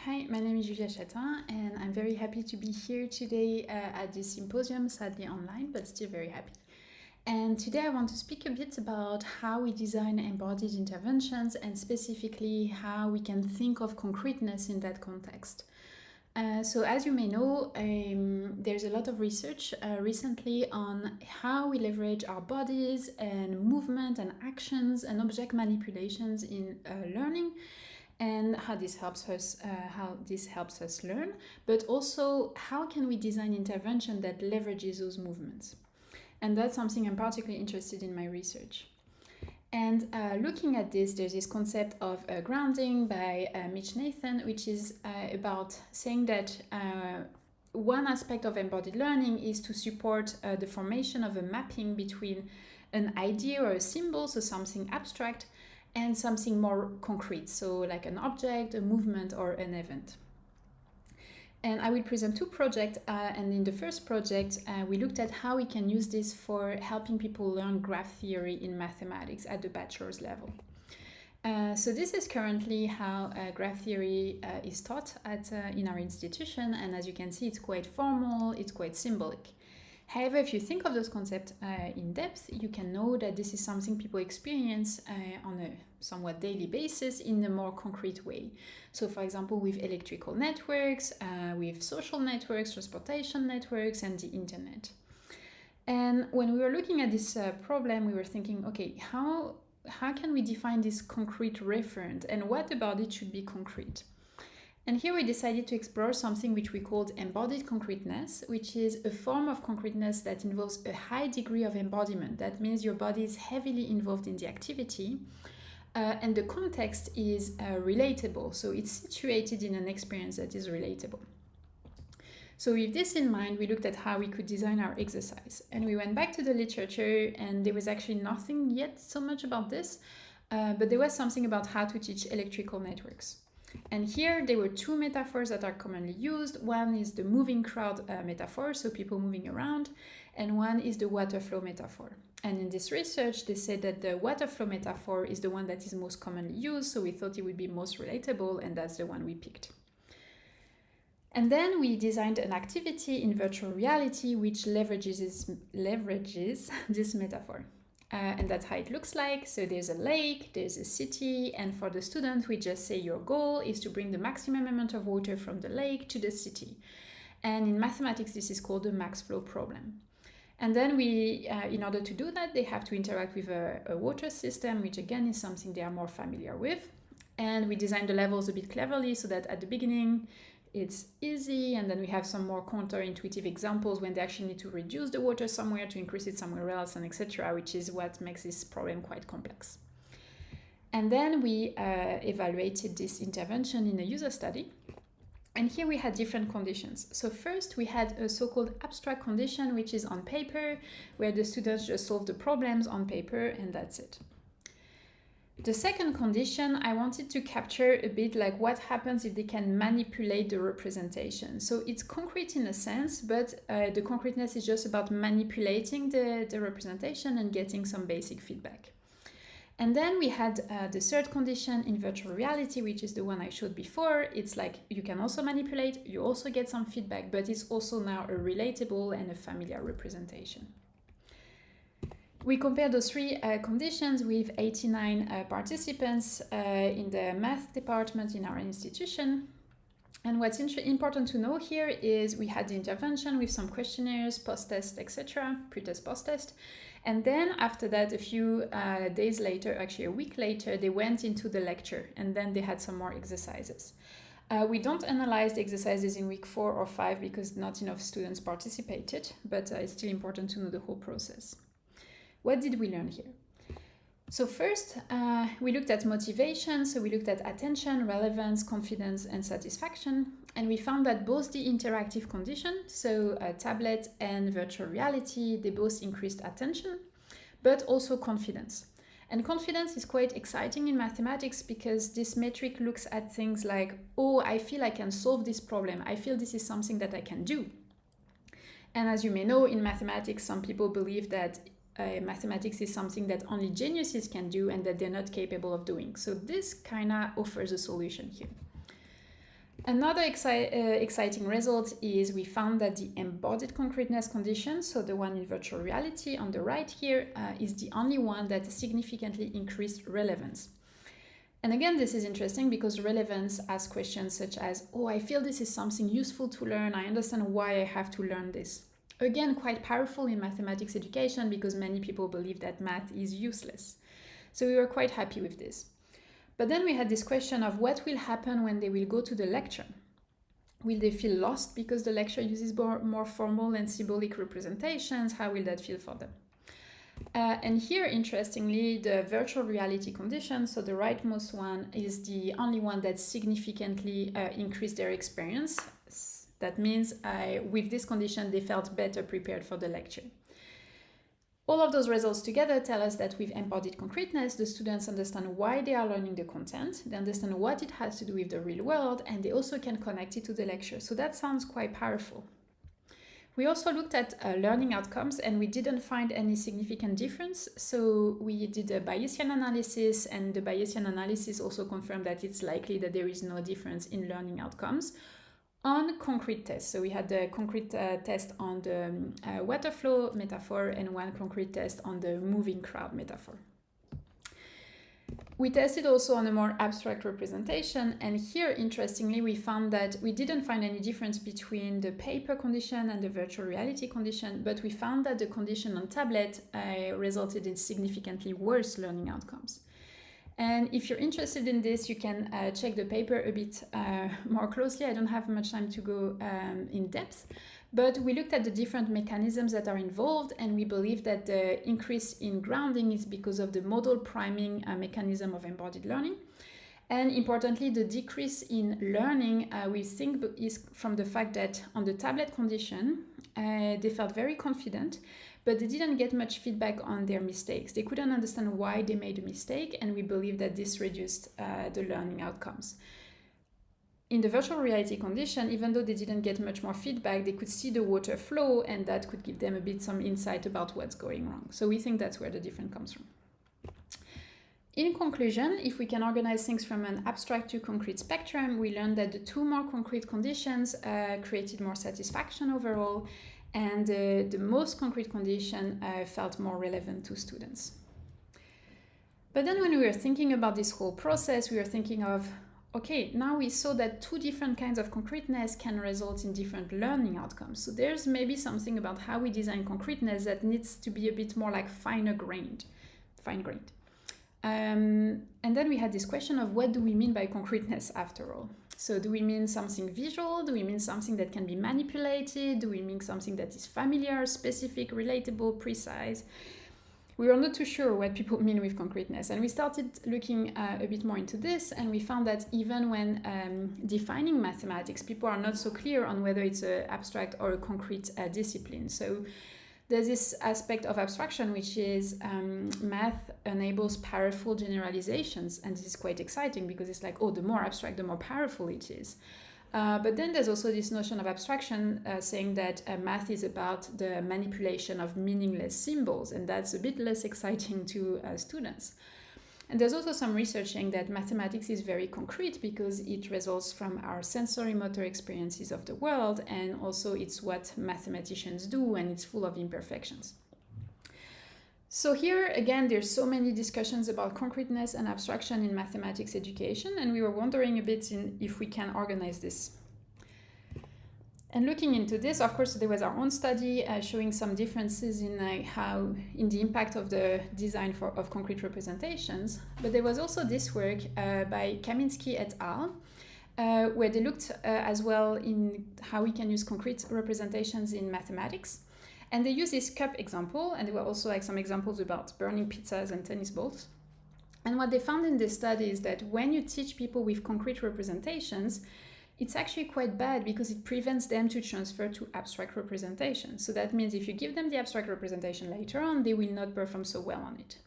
Hi, my name is Keny Chatain, and I'm very happy to be here today at this symposium, sadly online, but still very happy. And today I want to speak a bit about how we design embodied interventions and specifically how we can think of concreteness in that context. So as you may know, there's a lot of research recently on how we leverage our bodies and movement and actions and object manipulations in learning, and how this helps us learn, but also how can we design intervention that leverages those movements. And that's something I'm particularly interested in my research. And looking at this, there's this concept of grounding by Mitch Nathan, which is about saying that one aspect of embodied learning is to support the formation of a mapping between an idea or a symbol, so something abstract, and something more concrete, so like an object, a movement, or an event. And I will present two projects, and in the first project, we looked at how we can use this for helping people learn graph theory in mathematics at the bachelor's level. So this is currently how graph theory is taught in our institution, and as you can see, it's quite formal, it's quite symbolic. However, if you think of those concepts in depth, you can know that this is something people experience on a somewhat daily basis in a more concrete way. So for example, with electrical networks, with social networks, transportation networks, and the internet. And when we were looking at this problem, we were thinking, okay, how can we define this concrete referent, and what about it should be concrete? And here we decided to explore something which we called embodied concreteness, which is a form of concreteness that involves a high degree of embodiment. That means your body is heavily involved in the activity, and the context is relatable. So it's situated in an experience that is relatable. So with this in mind, we looked at how we could design our exercise. And we went back to the literature, and there was actually nothing yet so much about this, but there was something about how to teach electrical networks. And here there were two metaphors that are commonly used. One is the moving crowd metaphor, so people moving around, and one is the water flow metaphor. And in this research, they said that the water flow metaphor is the one that is most commonly used, so we thought it would be most relatable, and that's the one we picked. And then we designed an activity in virtual reality which leverages this metaphor. And that's how it looks like. So there's a lake, there's a city, and for the student, we just say your goal is to bring the maximum amount of water from the lake to the city. And in mathematics, this is called the max flow problem. And then we, in order to do that, they have to interact with a water system, which again is something they are more familiar with. And we designed the levels a bit cleverly so that at the beginning, it's easy, and then we have some more counterintuitive examples when they actually need to reduce the water somewhere to increase it somewhere else, and etc., which is what makes this problem quite complex. And then we evaluated this intervention in a user study. And here we had different conditions. So first we had a so-called abstract condition, which is on paper, where the students just solve the problems on paper, and that's it. The second condition, I wanted to capture a bit like what happens if they can manipulate the representation. So it's concrete in a sense, but the concreteness is just about manipulating the representation and getting some basic feedback. And then we had the third condition in virtual reality, which is the one I showed before. It's like you can also manipulate, you also get some feedback, but it's also now a relatable and a familiar representation. We compared those three conditions with 89 participants in the math department in our institution. And what's important to know here is we had the intervention with some questionnaires, post-test, etc., pre-test, post-test. And then after that, a few days later, actually a week later, they went into the lecture, and then they had some more exercises. We don't analyze the exercises in week 4 or 5 because not enough students participated, but it's still important to know the whole process. What did we learn here? So first, we looked at motivation. So we looked at attention, relevance, confidence, and satisfaction. And we found that both the interactive condition, so tablet and virtual reality, they both increased attention, but also confidence. And confidence is quite exciting in mathematics because this metric looks at things like, oh, I feel I can solve this problem. I feel this is something that I can do. And as you may know, in mathematics, some people believe that mathematics is something that only geniuses can do and that they're not capable of doing. So this kind of offers a solution here. Another exciting result is we found that the embodied concreteness condition, so the one in virtual reality on the right here, is the only one that significantly increased relevance. And again, this is interesting because relevance asks questions such as, oh, I feel this is something useful to learn. I understand why I have to learn this. Again, quite powerful in mathematics education because many people believe that math is useless. So we were quite happy with this. But then we had this question of what will happen when they will go to the lecture. Will they feel lost because the lecture uses more formal and symbolic representations? How will that feel for them? And here, interestingly, the virtual reality condition, so the rightmost one, is the only one that significantly increased their experience. That means with this condition, they felt better prepared for the lecture. All of those results together tell us that with embodied concreteness, the students understand why they are learning the content, they understand what it has to do with the real world, and they also can connect it to the lecture. So that sounds quite powerful. We also looked at learning outcomes and we didn't find any significant difference. So we did a Bayesian analysis, and the Bayesian analysis also confirmed that it's likely that there is no difference in learning outcomes on concrete tests. So we had the concrete test on the water flow metaphor and one concrete test on the moving crowd metaphor. We tested also on a more abstract representation, and here, interestingly, we found that we didn't find any difference between the paper condition and the virtual reality condition, but we found that the condition on tablet resulted in significantly worse learning outcomes. And if you're interested in this, you can check the paper a bit more closely. I don't have much time to go in depth, but we looked at the different mechanisms that are involved, and we believe that the increase in grounding is because of the modal priming mechanism of embodied learning. And importantly, the decrease in learning, we think, is from the fact that on the tablet condition, they felt very confident, but they didn't get much feedback on their mistakes. They couldn't understand why they made a mistake, and we believe that this reduced the learning outcomes. In the virtual reality condition, even though they didn't get much more feedback, they could see the water flow, and that could give them a bit some insight about what's going wrong. So we think that's where the difference comes from. In conclusion, if we can organize things from an abstract to concrete spectrum, we learned that the two more concrete conditions created more satisfaction overall, and the most concrete condition felt more relevant to students. But then when we were thinking about this whole process, we were thinking of, okay, now we saw that two different kinds of concreteness can result in different learning outcomes. So there's maybe something about how we design concreteness that needs to be a bit more like fine-grained. And then we had this question of what do we mean by concreteness after all? So do we mean something visual? Do we mean something that can be manipulated? Do we mean something that is familiar, specific, relatable, precise? We were not too sure what people mean with concreteness, and we started looking a bit more into this, and we found that even when defining mathematics, people are not so clear on whether it's an abstract or a concrete discipline. So there's this aspect of abstraction, which is math enables powerful generalizations, and this is quite exciting because it's like, oh, the more abstract, the more powerful it is. But then there's also this notion of abstraction saying that math is about the manipulation of meaningless symbols, and that's a bit less exciting to students. And there's also some research saying that mathematics is very concrete because it results from our sensory motor experiences of the world, and also it's what mathematicians do, and it's full of imperfections. So here, again, there's so many discussions about concreteness and abstraction in mathematics education, and we were wondering a bit if we can organize this. And looking into this, of course, there was our own study showing some differences in the impact of the design of concrete representations. But there was also this work by Kaminsky et al., where they looked as well in how we can use concrete representations in mathematics. And they used this cup example, and there were also like some examples about burning pizzas and tennis balls. And what they found in this study is that when you teach people with concrete representations, it's actually quite bad because it prevents them to transfer to abstract representation. So that means if you give them the abstract representation later on, they will not perform so well on it.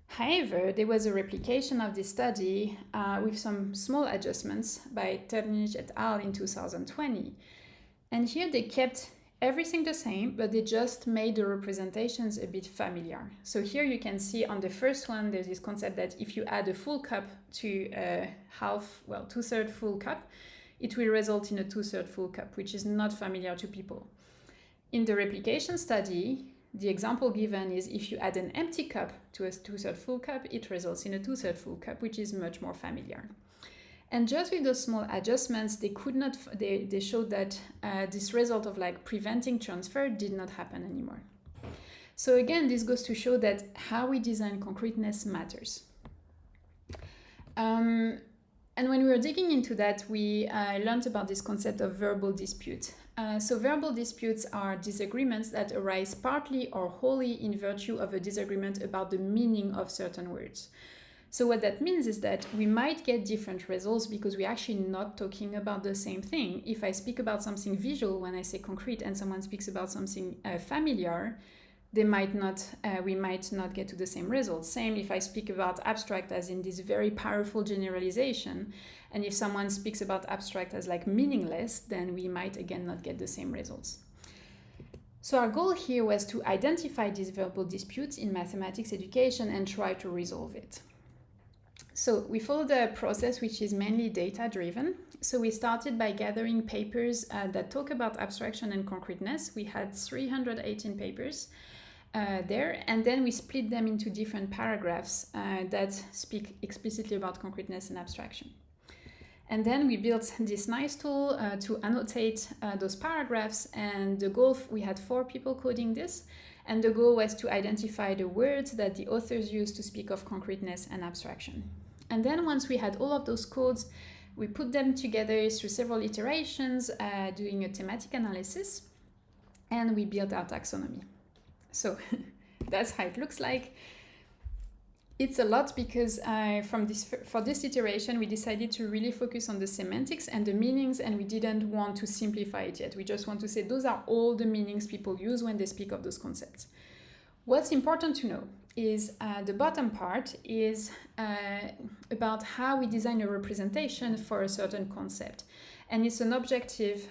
However, there was a replication of this study with some small adjustments by Ternich et al. In 2020. And here they kept everything the same, but they just made the representations a bit familiar. So here you can see on the first one, there's this concept that if you add a full cup to a two-thirds full cup, it will result in a 2/3 full cup, which is not familiar to people. In the replication study, the example given is if you add an empty cup to a 2/3 full cup, it results in a 2/3 full cup, which is much more familiar. And just with those small adjustments, they showed that this result of like preventing transfer did not happen anymore. So again, this goes to show that how we design concreteness matters. And when we were digging into that, we learned about this concept of verbal dispute. So verbal disputes are disagreements that arise partly or wholly in virtue of a disagreement about the meaning of certain words. So what that means is that we might get different results because we're actually not talking about the same thing. If I speak about something visual when I say concrete and someone speaks about something familiar, we might not get to the same results. Same if I speak about abstract as in this very powerful generalization, and if someone speaks about abstract as like meaningless, then we might again not get the same results. So our goal here was to identify these verbal disputes in mathematics education and try to resolve it. So we followed a process which is mainly data-driven. So we started by gathering papers that talk about abstraction and concreteness. We had 318 papers there, and then we split them into different paragraphs that speak explicitly about concreteness and abstraction. And then we built this nice tool to annotate those paragraphs, and the goal, we had 4 people coding this, and the goal was to identify the words that the authors used to speak of concreteness and abstraction. And then once we had all of those codes, we put them together through several iterations, doing a thematic analysis, and we built our taxonomy. So that's how it looks like. It's a lot because for this iteration, we decided to really focus on the semantics and the meanings, and we didn't want to simplify it yet. We just want to say those are all the meanings people use when they speak of those concepts. What's important to know is the bottom part is about how we design a representation for a certain concept. And it's an objective,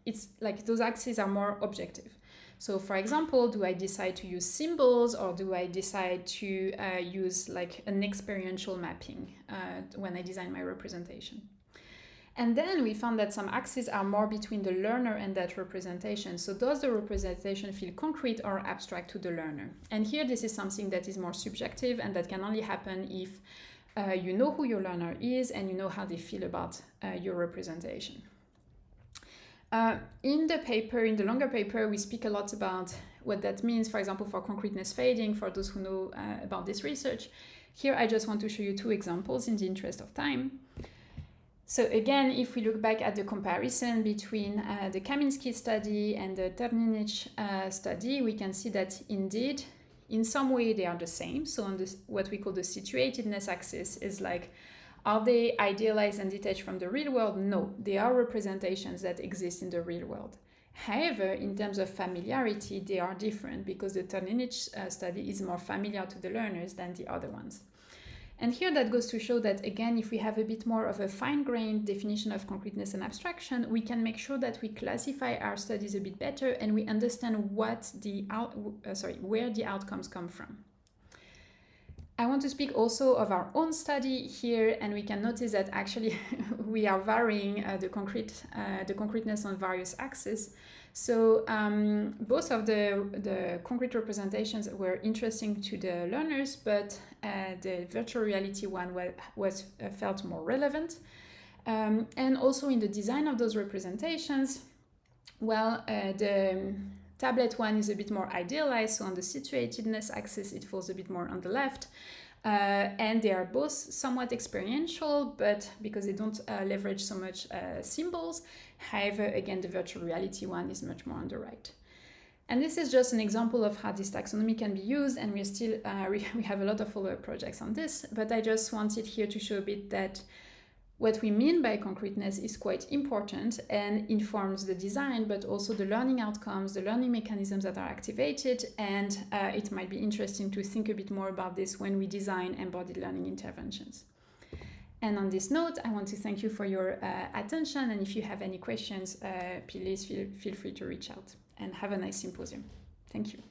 it's like those axes are more objective. So for example, do I decide to use symbols or do I decide to use like an experiential mapping when I design my representation? And then we found that some axes are more between the learner and that representation. So does the representation feel concrete or abstract to the learner? And here this is something that is more subjective and that can only happen if you know who your learner is and you know how they feel about your representation. In the longer paper, we speak a lot about what that means, for example, for concreteness fading, for those who know about this research. Here, I just want to show you 2 examples in the interest of time. So again, if we look back at the comparison between the Kaminsky study and the Terninic study, we can see that indeed, in some way, they are the same. So on this, what we call the situatedness axis is like, are they idealized and detached from the real world? No, they are representations that exist in the real world. However, in terms of familiarity, they are different because the Terninic study is more familiar to the learners than the other ones. And here that goes to show that, again, if we have a bit more of a fine-grained definition of concreteness and abstraction, we can make sure that we classify our studies a bit better and we understand where the outcomes come from. I want to speak also of our own study here, and we can notice that actually we are varying the concreteness on various axes. So both of the concrete representations were interesting to the learners, but the virtual reality one was felt more relevant. And also in the design of those representations, well, the tablet one is a bit more idealized, so on the situatedness axis it falls a bit more on the left. And they are both somewhat experiential, but because they don't leverage so much symbols. However, again, the virtual reality one is much more on the right. And this is just an example of how this taxonomy can be used, and we're still we have a lot of follow-up projects on this, but I just wanted here to show a bit that what we mean by concreteness is quite important and informs the design, but also the learning outcomes, the learning mechanisms that are activated, and it might be interesting to think a bit more about this when we design embodied learning interventions. And on this note, I want to thank you for your attention, and if you have any questions, please feel free to reach out, and have a nice symposium. Thank you.